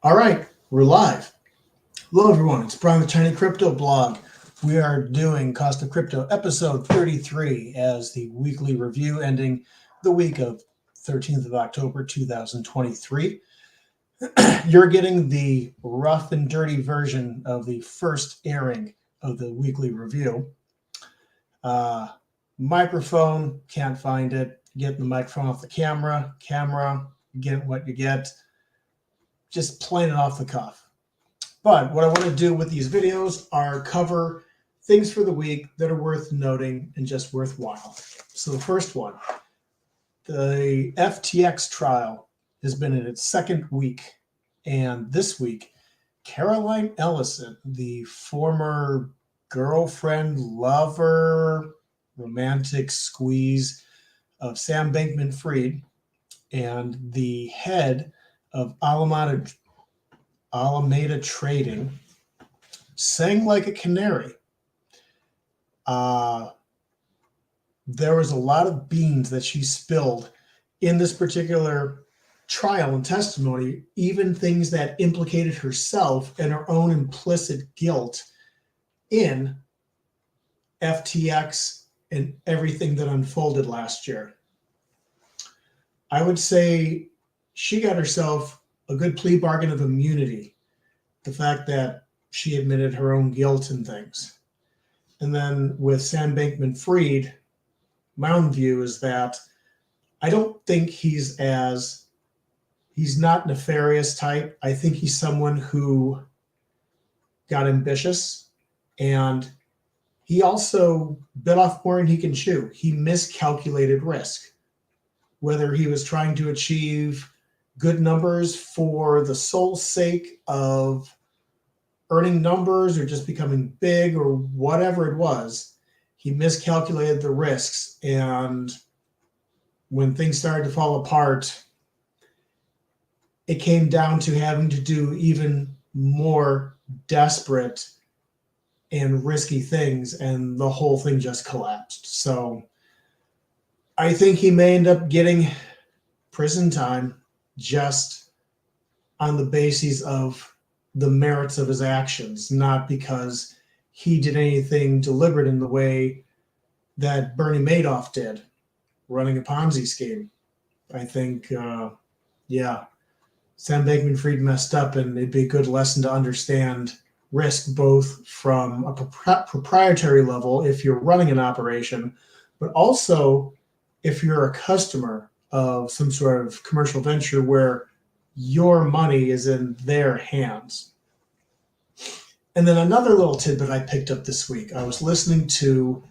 All right, we're live. Hello, everyone. It's Brian with Tiny Crypto Blog. We are doing Cost of Crypto episode 33 as the weekly review ending the week of 13th of October, 2023. You're getting the rough and dirty version of the first airing of the weekly review. Microphone, can't find it. Get the microphone off the camera, get what you get. Just plain it off the cuff. But what I want to do with these videos are cover things for the week that are worth noting and just worthwhile. So the first one, the FTX trial has been in its second week. And this week, Caroline Ellison, the former girlfriend, lover, romantic squeeze of Sam Bankman-Fried and the head of Alameda Trading, sang like a canary. There was a lot of beans that she spilled in this particular trial and testimony, even things that implicated herself and her own implicit guilt in FTX and everything that unfolded last year. I would say she got herself a good plea bargain of immunity, the fact that she admitted her own guilt and things. And then with Sam Bankman-Fried, my own view is that I don't think he's not nefarious type. I think he's someone who got ambitious, and he also bit off more than he can chew. He miscalculated risk, whether he was trying to achieve good numbers for the sole sake of earning numbers or just becoming big or whatever it was. He miscalculated the risks, and when things started to fall apart, it came down to having to do even more desperate and risky things, and the whole thing just collapsed. So I think he may end up getting prison time just on the basis of the merits of his actions, not because he did anything deliberate in the way that Bernie Madoff did, running a Ponzi scheme. I think, Sam Bankman-Fried messed up, and it'd be a good lesson to understand risk, both from a proprietary level if you're running an operation, but also if you're a customer of some sort of commercial venture where your money is in their hands. And then another little tidbit I picked up this week. I was listening to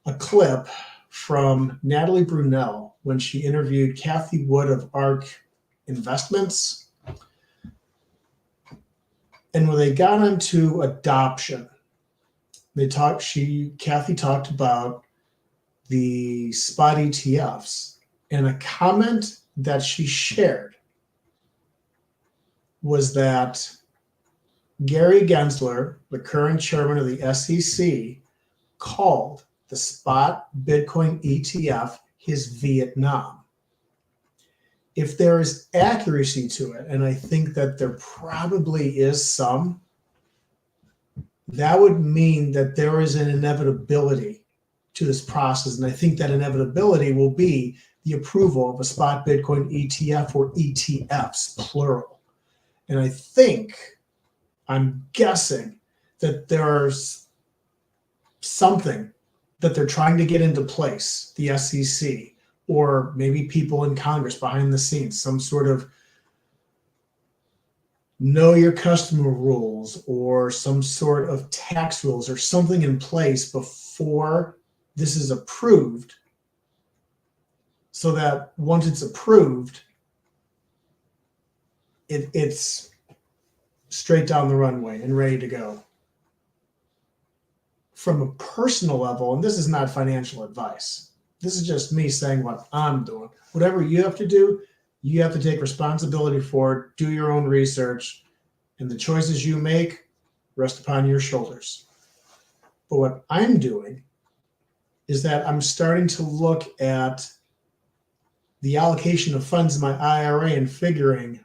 a clip from Natalie Brunell when she interviewed Kathy Wood of ARK Investments. And when they got into adoption, Kathy talked about the spot ETFs, and a comment that she shared was that Gary Gensler, the current chairman of the SEC, called the spot Bitcoin ETF his Vietnam. If there is accuracy to it, and I think that there probably is some, that would mean that there is an inevitability to this process. And I think that inevitability will be the approval of a spot Bitcoin ETF, or ETFs, plural. And I'm guessing that there's something that they're trying to get into place, the SEC, or maybe people in Congress behind the scenes, some sort of know your customer rules or some sort of tax rules or something in place before this is approved, so that once it's approved, it's straight down the runway and ready to go. From a personal level, and this is not financial advice, this is just me saying what I'm doing. Whatever you have to do, you have to take responsibility for it, do your own research, and the choices you make rest upon your shoulders. But what I'm doing is that I'm starting to look at the allocation of funds in my IRA and figuring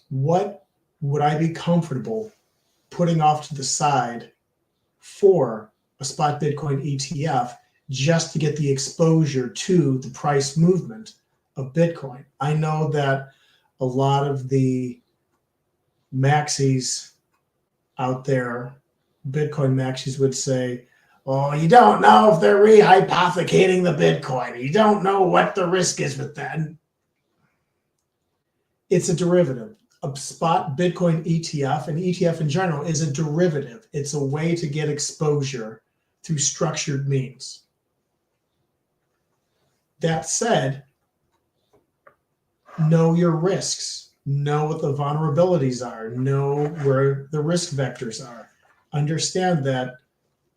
what would I be comfortable putting off to the side for a spot Bitcoin ETF just to get the exposure to the price movement of Bitcoin? I know that a lot of the maxis out there, Bitcoin maxis, would say, oh, you don't know if they're rehypothecating the Bitcoin. You don't know what the risk is with that. And it's a derivative. A spot Bitcoin ETF, and ETF in general, is a derivative. It's a way to get exposure through structured means. That said, know your risks. Know what the vulnerabilities are. Know where the risk vectors are. Understand that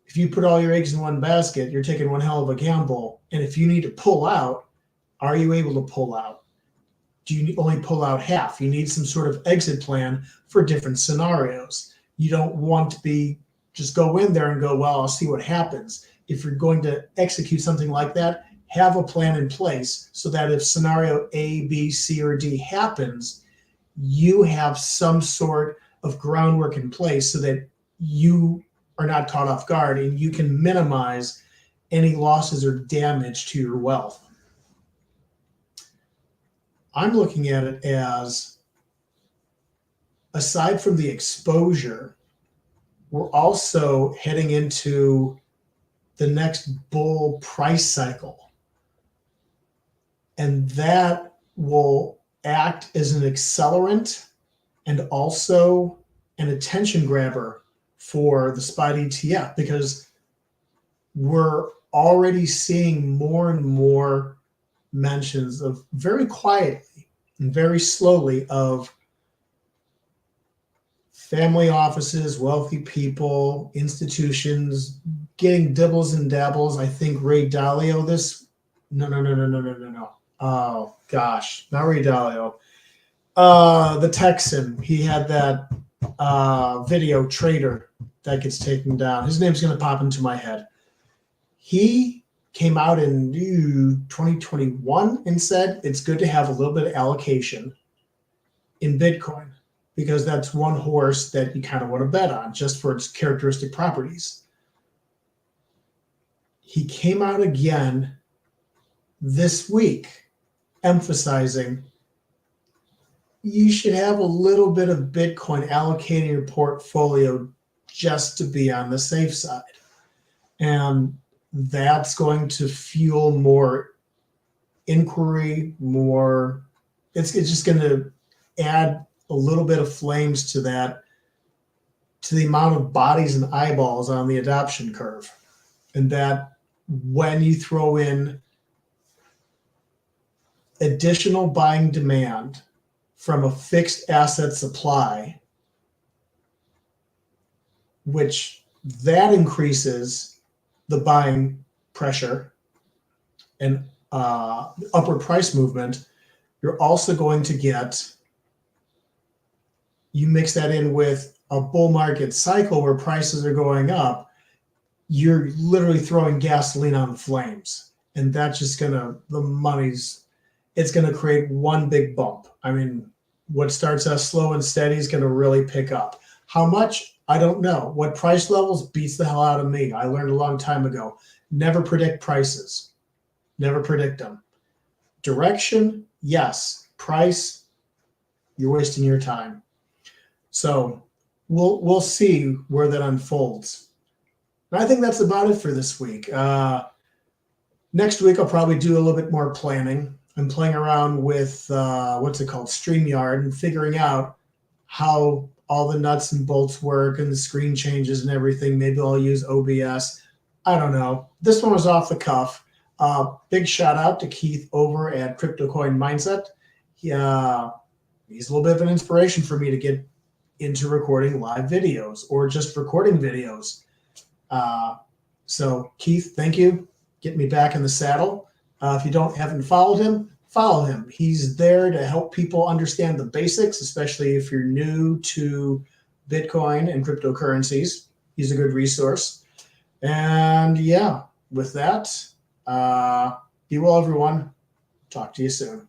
if you put all your eggs in one basket, you're taking one hell of a gamble. And if you need to pull out, are you able to pull out? Do you only pull out half? You need some sort of exit plan for different scenarios. You don't want to be just go in there and go, well, I'll see what happens. If you're going to execute something like that, have a plan in place so that if scenario A, B, C, or D happens, you have some sort of groundwork in place so that you are not caught off guard and you can minimize any losses or damage to your wealth. I'm looking at it as, aside from the exposure, we're also heading into the next bull price cycle. And that will act as an accelerant and also an attention grabber for the spot ETF, because we're already seeing more and more mentions of, very quietly and very slowly, of family offices, wealthy people, institutions getting dibbles and dabbles. I think Ray Dalio no. Oh gosh, not Ray Dalio. The Texan, he had that video trader that gets taken down. His name's going to pop into my head. He came out in 2021 and said it's good to have a little bit of allocation in Bitcoin because that's one horse that you kind of want to bet on just for its characteristic properties. He came out again this week emphasizing you should have a little bit of Bitcoin allocated in your portfolio just to be on the safe side. And that's going to fuel more inquiry, more, it's just going to add a little bit of flames to that, to the amount of bodies and eyeballs on the adoption curve. And that when you throw in additional buying demand from a fixed asset supply, which that increases the buying pressure and upward price movement, you're also going to get, you mix that in with a bull market cycle where prices are going up, you're literally throwing gasoline on the flames. And that's just gonna, it's gonna create one big bump. I mean, what starts out slow and steady is gonna really pick up. How much? I don't know. What price levels beats the hell out of me. I learned a long time ago. Never predict prices. Never predict them. Direction, yes. Price, you're wasting your time. So we'll see where that unfolds. And I think that's about it for this week. Next week, I'll probably do a little bit more planning. I'm playing around with, StreamYard, and figuring out how all the nuts and bolts work and the screen changes and everything. Maybe I'll use OBS. I don't know. This one was off the cuff. Big shout out to Keith over at CryptocoinMindset. He's a little bit of an inspiration for me to get into recording live videos or just recording videos. So Keith, thank you. Get me back in the saddle. If you haven't followed him, follow him. He's there to help people understand the basics, especially if you're new to Bitcoin and cryptocurrencies. He's a good resource. And yeah, with that, be well, everyone. Talk to you soon.